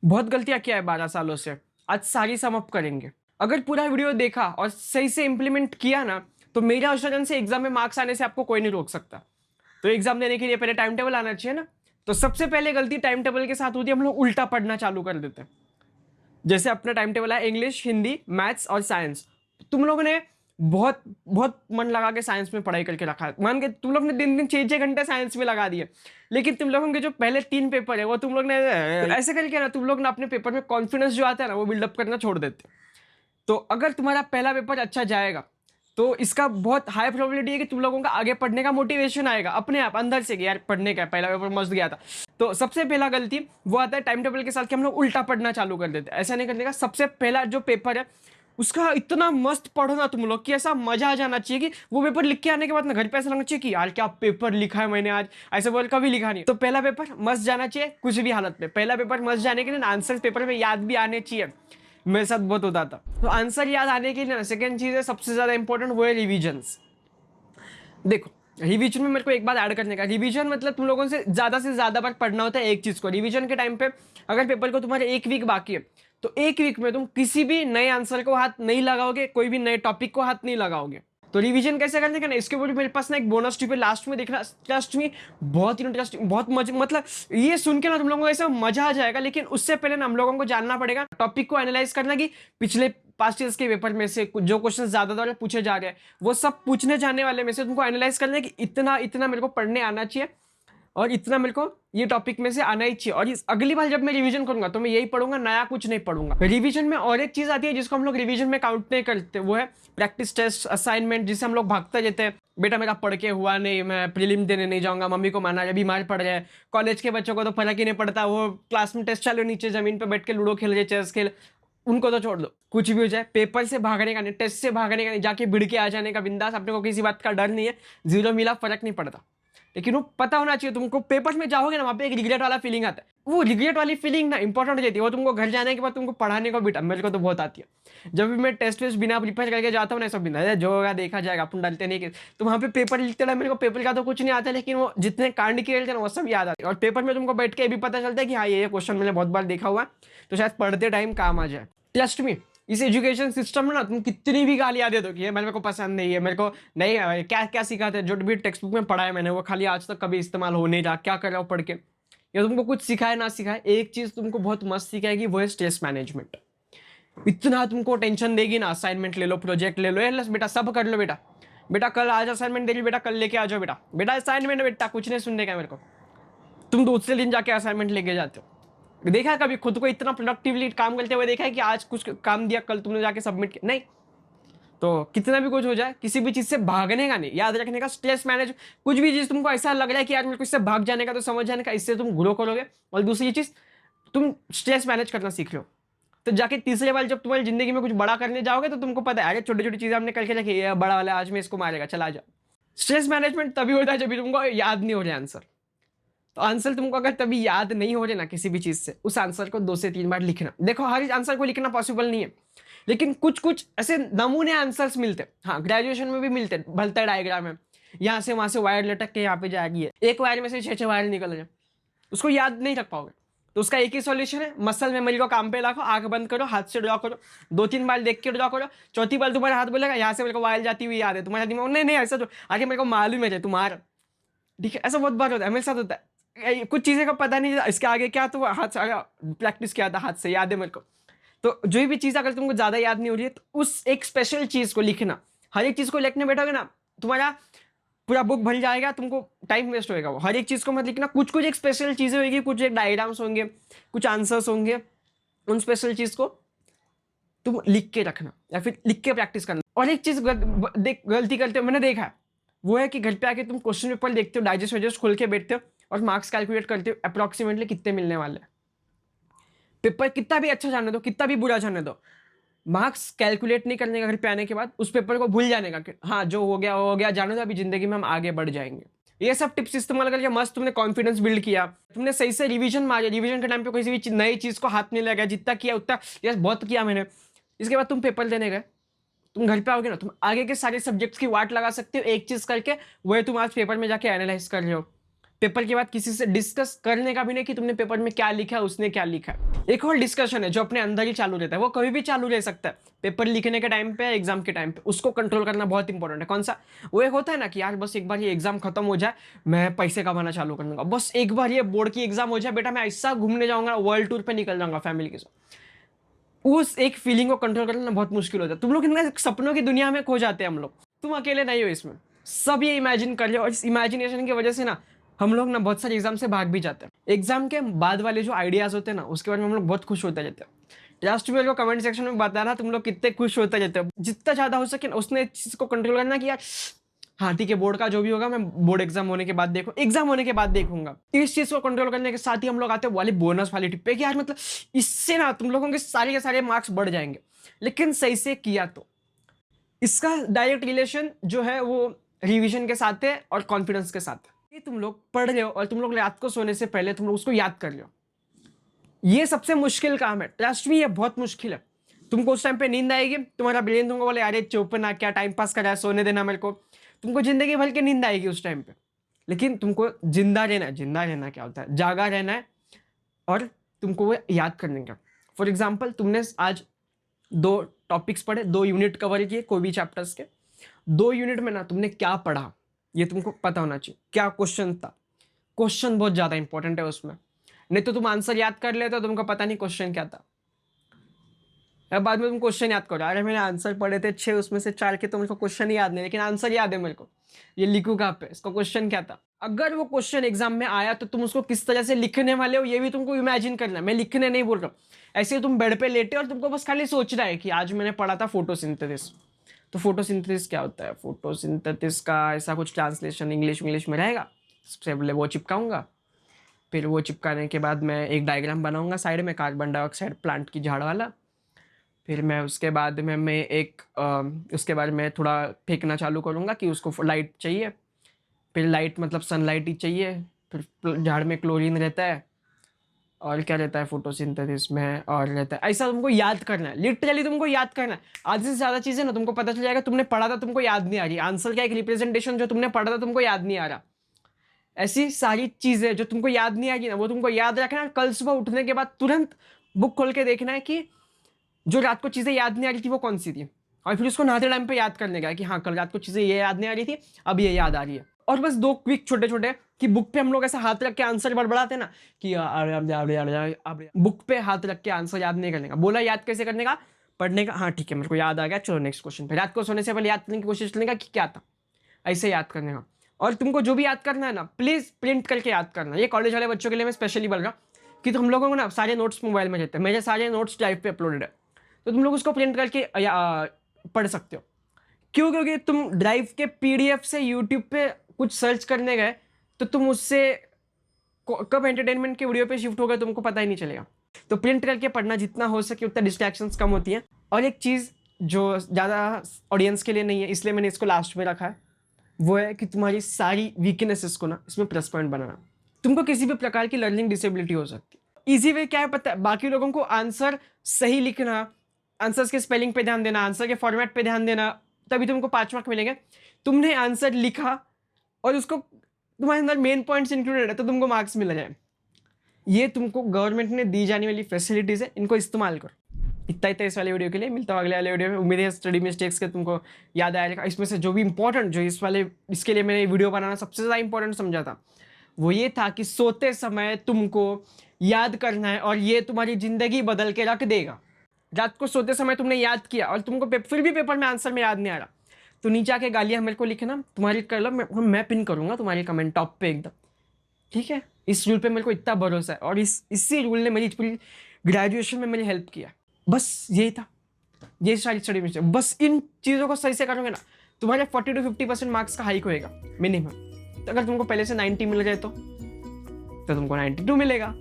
बहुत गलतियां किया है 12 सालों से। आज सारी सम अप करेंगे। अगर पूरा वीडियो देखा और सही से इंप्लीमेंट किया ना, तो मेरा आश्वासन से एग्जाम में मार्क्स आने से आपको कोई नहीं रोक सकता। तो एग्जाम देने के लिए पहले टाइम टेबल आना चाहिए ना। तो सबसे पहले गलती टाइम टेबल के साथ होती है, हम लोग उल्टा पढ़ना चालू कर देते हैं। जैसे अपना टाइम टेबल है इंग्लिश, हिंदी, मैथ्स और साइंस। तुम लोगों ने बहुत बहुत मन लगा के साइंस में पढ़ाई करके रखा है। मान के तुम लोग ने दिन दिन 6-6 घंटे साइंस में लगा दिए, लेकिन तुम लोगों के जो पहले 3 पेपर है वो तुम लोग ने तो ऐसे करके ना तुम लोग ना अपने पेपर में कॉन्फिडेंस जो आता है ना वो बिल्डअप करना छोड़ देते। तो अगर तुम्हारा पहला पेपर अच्छा जाएगा तो इसका बहुत हाई प्रोबेबिलिटी है कि तुम लोगों का आगे पढ़ने का मोटिवेशन आएगा अपने आप अंदर से कि यार पढ़ने का पहला पेपर मस्त गया था। तो सबसे पहला गलती वो आता है टाइम टेबल के साथ कि हम लोग उल्टा पढ़ना चालू कर देते हैं। ऐसा नहीं करने का। सबसे पहला जो पेपर है उसका इतना मस्त पढ़ो ना तुम लोग कि ऐसा मजा आ जाना चाहिए कि वो पेपर लिख के आने के बाद ना घर पे ऐसा लगना चाहिए कि यार क्या पेपर लिखा है मैंने आज। ऐसे बोल कभी लिखा नहीं। तो पहला पेपर मस्त जाना चाहिए कुछ भी हालत में। पहला पेपर मस्त जाने के लिए आंसर पेपर में याद भी आने चाहिए। मेरे साथ बहुत होता था। तो आंसर याद आने के लिए ना सेकंड चीज है सबसे ज्यादा इंपॉर्टेंट, वो है रिविजन्स। देखो रिवीजन में मेरे को एक बात ऐड करने का, रिवीजन मतलब तुम लोगों से ज्यादा बार पढ़ना होता है एक चीज को। रिवीजन के टाइम पे अगर पेपर को तुम्हारे एक वीक बाकी है तो एक वीक में तुम किसी भी नए आंसर को हाथ नहीं लगाओगे, कोई भी नए टॉपिक को हाथ नहीं लगाओगे। तो रिवीजन कैसे करने का ना, इसके ऊपर मेरे पास ना एक बोनस टिप है, लास्ट में देखना। ट्रस्ट मी बहुत इंटरेस्टिंग, बहुत मजा, मतलब ये सुन के ना तुम लोगों को ऐसा मजा आ जाएगा। लेकिन उससे पहले ना हम लोगों को जानना पड़ेगा टॉपिक को एनालाइज करना कि पिछले पास्ट ईयर्स के पेपर में से जो क्वेश्चन ज्यादातर पूछे जा रहे हैं वो सब पूछने जाने वाले में से तुमको एनालाइज करना है कि इतना इतना मेरे को पढ़ने आना चाहिए और इतना मेरे को ये टॉपिक में से आना ही चाहिए। और इस अगली बार जब मैं रिवीजन करूंगा तो मैं यही पढ़ूंगा, नया कुछ नहीं पढ़ूंगा। रिवीजन में और एक चीज आती है जिसको हम लोग रिवीजन में काउंट नहीं करते, वो है प्रैक्टिस टेस्ट असाइनमेंट, जिसे हम लोग भागते रहते हैं। बेटा मेरा पढ़ के हुआ नहीं, मैं प्रीलिम देने नहीं जाऊंगा, मम्मी को माना है बीमार पड़ रहे हैं। कॉलेज के बच्चों को तो फर्क ही नहीं पड़ता, वो क्लास में टेस्ट चालू, नीचे जमीन पर बैठ के लूडो खेल रहे, चेस खेल, उनको तो छोड़ दो। कुछ भी हो जाए पेपर से भागने का नहीं, टेस्ट से भागने का नहीं, जाके भिड़ के आ जाने का बिंदास। अपने को किसी बात का डर नहीं है, जीरो मिला फर्क नहीं पड़ता। लेकिन वो पता होना चाहिए तुमको, पेपर में जाओगे ना वहाँ पे एक रिग्रेट वाला फीलिंग आता है। वो रिग्रेट वाली फीलिंग ना इंपॉर्टेंट रहती है, वो तुमको घर जाने के बाद तुमको पढ़ाने को बेटा मेरे को तो बहुत आती है। जब भी मैं टेस्ट वेस्ट बिना प्रिपेयर करके जाता हूँ ना, सब बिना जो होगा देखा जाएगा, अपन डरते नहीं कि। तो वहाँ पे पेपर लिखते रहे, मेरे को पेपर का तो कुछ नहीं आता, लेकिन वो जितने कांड किए थे ना वो सब याद आते। और पेपर में तुमको बैठ के भी पता चलता है कि हाँ ये क्वेश्चन मैंने बहुत बार देखा हुआ, तो शायद पढ़ते टाइम काम आ जाए। ट्रस्ट मी इस एजुकेशन सिस्टम में ना तुम कितनी भी गालियां दे दो कि ये मेरे को पसंद नहीं है, मेरे को नहीं है, क्या क्या सिखाते हैं, जो भी टेक्स्ट बुक में पढ़ा है मैंने वो खाली आज तक कभी इस्तेमाल हो नहीं रहा, क्या कर रहा हूँ पढ़ के। ये तुमको कुछ सिखाए ना सिखाए, एक चीज तुमको बहुत मस्त सिखाएगी, वो है स्ट्रेस मैनेजमेंट। इतना तुमको टेंशन देगी ना, असाइनमेंट ले लो, प्रोजेक्ट ले लो, ये बेटा सब कर लो बेटा। बेटा कल आज असाइनमेंट दे रही बेटा, कल लेके आ जाओ बेटा, बेटा असाइनमेंट बेटा कुछ नहीं सुनने का मेरे को। तुम दूसरे दिन जाके असाइनमेंट लेके जाते हो। देखा है कभी खुद को इतना प्रोडक्टिवली काम करते हुए देखा है कि आज कुछ काम दिया कल तुमने जाके सबमिट किया? नहीं। तो कितना भी कुछ हो जाए किसी भी चीज से भागने का नहीं, याद रखने का, स्ट्रेस मैनेज। कुछ भी चीज तुमको ऐसा लग रहा है कि यार मेरे को इससे भाग जाने का, तो समझ जाने का इससे तुम ग्रो करोगे। और दूसरी चीज तुम स्ट्रेस मैनेज करना सीख लो, तो जाके तीसरे बार जब तुम्हारी जिंदगी में कुछ बड़ा करने जाओगे तो तुमको पता है अरे छोटी छोटी चीजें हमने करके रखी है, बड़ा वाला आज में इसको मारेगा, चला जाओ। स्ट्रेस मैनेजमेंट तभी होता है जब तुमको याद नहीं हो रहा आंसर। तो आंसर तुमको अगर तभी याद नहीं हो रहे ना किसी भी चीज से, उस आंसर को 2 से 3 बार लिखना। देखो हर आंसर को लिखना पॉसिबल नहीं है, लेकिन कुछ कुछ ऐसे नमूने आंसर्स मिलते हैं। हाँ ग्रेजुएशन में भी मिलते हैं, भलता डायग्राम है, यहाँ से वहां से वायर लटक के यहाँ पे जाएगी, एक वायर में से 6-6 वायर निकल जाए, उसको याद नहीं रख पाओगे। तो उसका एक ही सॉल्यूशन है, मसल मेमोरी को काम पे रखो, आंख बंद करो, हाथ से ड्रॉ करो, 2-3 बार देख के ड्रॉ करो, चौथी बार तुम्हारा हाथ बोलेगा यहाँ से मेरे को वायर जाती हुई याद है, तुम्हारा दिमाग नहीं नहीं ऐसा तो आगे मेरे को मालूम है तुम्हारा। ठीक है, ऐसा बहुत बार होता है, मेरे साथ होता है। कुछ चीजें का पता नहीं इसके आगे क्या, तो हाथ से प्रैक्टिस किया था, हाथ से याद है मेरे को। तो जो भी चीज अगर तुमको ज्यादा याद नहीं हो रही है तो उस एक स्पेशल चीज को लिखना। हर एक चीज को लिखने बैठोगे ना तुम्हारा पूरा बुक भर जाएगा, तुमको टाइम वेस्ट होएगा। वो हर एक चीज को मत लिखना, कुछ कुछ एक स्पेशल चीजें होगी, कुछ एक डायग्राम्स होंगे, कुछ आंसर्स होंगे, उन स्पेशल चीज को तुम लिख के रखना या फिर लिख के प्रैक्टिस करना। और एक चीज गलती करते हो मैंने देखा है, वो है कि घर पे आके तुम क्वेश्चन पेपर देखते हो, डाइजेस्ट वाइजेस्ट खोल के बैठते हो और मार्क्स कैलकुलेट करते हो अप्रोक्सीमेटली कितने मिलने वाले हैं। पेपर कितना भी अच्छा जाने दो, कितना भी बुरा जाने दो, मार्क्स कैलकुलेट नहीं करने का घर पे आने के बाद, उस पेपर को भूल जाने का कि हाँ जो हो गया हो गया, जाने दो, अभी जिंदगी में हम आगे बढ़ जाएंगे। ये सब टिप्स इस्तेमाल करके मस्त तुमने कॉन्फिडेंस बिल्ड किया, तुमने सही से रिवीजन मारे, रिवीजन के टाइम पे किसी भी नई चीज को हाथ नहीं लगा, जितना किया उतना यस बहुत किया मैंने। इसके बाद तुम पेपर देने गए, तुम घर पे आओगे ना, तुम आगे के सारे सब्जेक्ट्स की वाट लगा सकते हो एक चीज करके, वो है तुम आज पेपर में जाके एनालाइज कर रहे हो। पेपर के बाद किसी से डिस्कस करने का भी नहीं कि तुमने पेपर में क्या लिखा है, उसने क्या लिखा है। एक और डिस्कशन है जो अपने अंदर ही चालू रहता है, वो कभी भी चालू रह सकता है, पेपर लिखने के टाइम पे, एग्जाम के टाइम पे, उसको कंट्रोल करना बहुत इंपॉर्टेंट है। कौन सा? वो एक होता है ना कि यार बस एक बार ये एग्जाम खत्म हो जाए, मैं पैसे कमाना चालू कर दूंगा, बस एक बार ये बोर्ड की एग्जाम हो जाए बेटा, मैं ऐसा घूमने जाऊंगा, वर्ल्ड टूर पे निकल जाऊंगा फैमिली के साथ। उस एक फीलिंग को कंट्रोल करना बहुत मुश्किल होता है। तुम लोग इतने सपनों की दुनिया में खो जाते हैं हम लोग। तुम अकेले नहीं हो इसमें, सब ये इमेजिन कर लियो, और इस इमेजिनेशन की वजह से ना हम लोग ना बहुत सारे एग्जाम से भाग भी जाते हैं। एग्जाम के बाद वाले जो आइडियाज होते हैं ना, उसके बारे में हम लोग बहुत खुश होते रहते हैं। लास्ट में कमेंट सेक्शन में बताना तुम लोग कितने खुश होते रहते हो। जितना ज्यादा हो सके उसने इस चीज को कंट्रोल करना कि यार हाँ ठीक है, बोर्ड का जो भी होगा मैं बोर्ड एग्जाम होने के बाद देखूंगा। इस चीज को कंट्रोल करने के साथ ही हम लोग आते हैं वाली बोनस वाली टिप पे कि यार मतलब इससे ना तुम लोगों के सारे मार्क्स बढ़ जाएंगे, लेकिन सही से किया तो। इसका डायरेक्ट रिलेशन जो है वो रिवीजन के साथ है और कॉन्फिडेंस के साथ है। ये तुम लोग पढ़ रहे हो और तुम लोग रात को सोने से पहले तुम लोग उसको याद कर लो, ये सबसे मुश्किल काम है। ट्रस्ट मी, ये बहुत मुश्किल है। तुमको उस टाइम पे नींद आएगी, तुम्हारा ब्रेन तुमको बोले अरे चुप ना, क्या टाइम पास कर रहा है, सोने देना मेरे को। तुमको जिंदगी भर की नींद आएगी उस टाइम पे, लेकिन तुमको जिंदा रहना है। जिंदा रहना क्या होता है? जागा रहना है, और तुमको वो याद करने का। फॉर एग्जाम्पल, तुमने आज 2 टॉपिक्स पढ़े, 2 यूनिट कवर किए कोई भी चैप्टर्स के। 2 यूनिट में ना तुमने क्या पढ़ा ये तुमको पता होना चाहिए। क्या क्वेश्चन था, क्वेश्चन बहुत ज्यादा इंपॉर्टेंट है उसमें। नहीं तो तुम आंसर याद कर लेते हो, तुमको पता नहीं क्वेश्चन क्या था। अब बाद में तुम क्वेश्चन याद करो, अरे मैंने आंसर पढ़े थे 6, उसमें से 4 के तो मुझको क्वेश्चन याद नहीं, लेकिन आंसर याद है मेरे को। ये लिखू कहाँ पे, इसका क्वेश्चन क्या था? अगर वो क्वेश्चन एग्जाम में आया तो तुम उसको किस तरह से लिखने वाले हो ये भी तुमको इमेजिन करना है। मैं लिखने नहीं बोल रहा हूँ, ऐसे ही तुम बेड पे लेटे और तुमको बस खाली सोचना है कि आज मैंने पढ़ा था फोटोसिंथेसिस। तो फोटोसिंथेसिस क्या होता है? फोटोसिंथेसिस का ऐसा कुछ ट्रांसलेशन इंग्लिश में रहेगा। सबसे पहले वो चिपकाऊंगा, फिर वो चिपकाने के बाद मैं एक डायग्राम बनाऊंगा साइड में, कार्बन डाइऑक्साइड प्लांट की झाड़ वाला। फिर मैं उसके बाद में उसके बाद मैं थोड़ा फेंकना चालू करूँगा कि उसको लाइट चाहिए। फिर लाइट मतलब सनलाइट ही चाहिए। फिर झाड़ में क्लोरीन रहता है, और क्या रहता है फोटोसिंथेसिस में, और रहता है। ऐसा तुमको याद करना है, लिटरली तुमको याद करना है। आधी से ज़्यादा चीज़ें ना तुमको पता चल जाएगा, तुमने पढ़ा था तुमको याद नहीं आ रही। आंसर का एक रिप्रेजेंटेशन जो तुमने पढ़ा था तुमको याद नहीं आ रहा। ऐसी सारी चीज़ें जो तुमको याद नहीं आएगी ना, वो तुमको याद रखना है। कल सुबह उठने के बाद तुरंत बुक खोल के देखना है कि जो रात को चीज़ें याद नहीं आ रही थी वो कौन सी थी, और फिर उसको नहाते टाइम पे याद करने का कि हाँ कल रात को चीज़ें ये याद नहीं आ रही थी, अब ये याद आ रही है। और बस 2 क्विक छोटे छोटे कि बुक पे हम लोग ऐसा हाथ रख के आंसर बड़बड़ाते ना कि बुक पे हाथ रख के आंसर याद नहीं करने का। बोला याद कैसे करने का? पढ़ने का, हाँ ठीक है मेरे को याद आ गया, चलो नेक्स्ट क्वेश्चन पे। रात को सोने से पहले याद करने की कोशिश करने का कि क्या था, ऐसे याद करने का। और तुमको जो भी याद करना है ना, प्लीज़ प्रिंट करके याद करना। ये कॉलेज वाले बच्चों के लिए मैं स्पेशली बोल रहा हूँ कि हम लोगों को ना सारे नोट्स मोबाइल में रहते हैं। मेरे सारे नोट्स ड्राइव पे अपलोडेड है, तो तुम लोग उसको प्रिंट करके पढ़ सकते हो। क्यों? क्योंकि तुम ड्राइव के पीडीएफ से यूट्यूब पे कुछ सर्च करने गए तो तुम उससे कब एंटरटेनमेंट के वीडियो पे शिफ्ट हो गए तुमको पता ही नहीं चलेगा। तो प्रिंट करके पढ़ना जितना हो सके उतना, डिस्ट्रैक्शंस कम होती हैं। और एक चीज़ जो ज़्यादा ऑडियंस के लिए नहीं है, इसलिए मैंने इसको लास्ट में रखा है, वो है कि तुम्हारी सारी वीकनेसेस को ना इसमें प्लस पॉइंट बनाना। तुमको किसी भी प्रकार की लर्निंग डिसेबिलिटी हो सकती है। ईजी वे क्या है पता है? बाकी लोगों को आंसर सही लिखना, आंसर्स के स्पेलिंग पे ध्यान देना, आंसर के फॉर्मेट पे ध्यान देना, तभी तुमको 5 मार्क मिलेंगे। तुमने आंसर लिखा और उसको तुम्हारे अंदर मेन पॉइंट्स इंक्लूडेड है तो तुमको मार्क्स मिल जाए। ये तुमको गवर्नमेंट ने दी जाने वाली फैसिलिटीज़ है, इनको इस्तेमाल करो। इतना ही था इस वाले वीडियो के लिए। मिलता हूँ अगले वाले वीडियो में। उम्मीद है स्टडी मिस्टेक्स के तुमको याद आएगा। इसमें से जो भी इंपॉर्टेंट, जो इसके लिए मैंने वीडियो बनाना सबसे ज़्यादा इंपॉर्टेंट समझा था, वो ये था कि सोते समय तुमको याद करना है, और ये तुम्हारी ज़िंदगी बदल के रख देगा। रात को सोते समय तुमने याद किया और तुमको फिर भी पेपर में आंसर में याद नहीं आ रहा, तो नीचे आके गालियाँ मेरे को लिखना, तुम्हारी कर लो, मैं पिन करूँगा तुम्हारी कमेंट टॉप पे एकदम, ठीक है? इस रूल पे मेरे को इतना भरोसा है, और इसी रूल ने मेरी पूरी ग्रेजुएशन में मेरी हेल्प किया। बस यही था, ये सारी स्टडी मिस्टेक। बस इन चीज़ों को सही से करोगे ना, तुम्हारे 40 to 50% मार्क्स का हाइक होएगा मिनिमम। तो अगर तुमको पहले से 90 मिल गए तो तुमको 92 मिलेगा।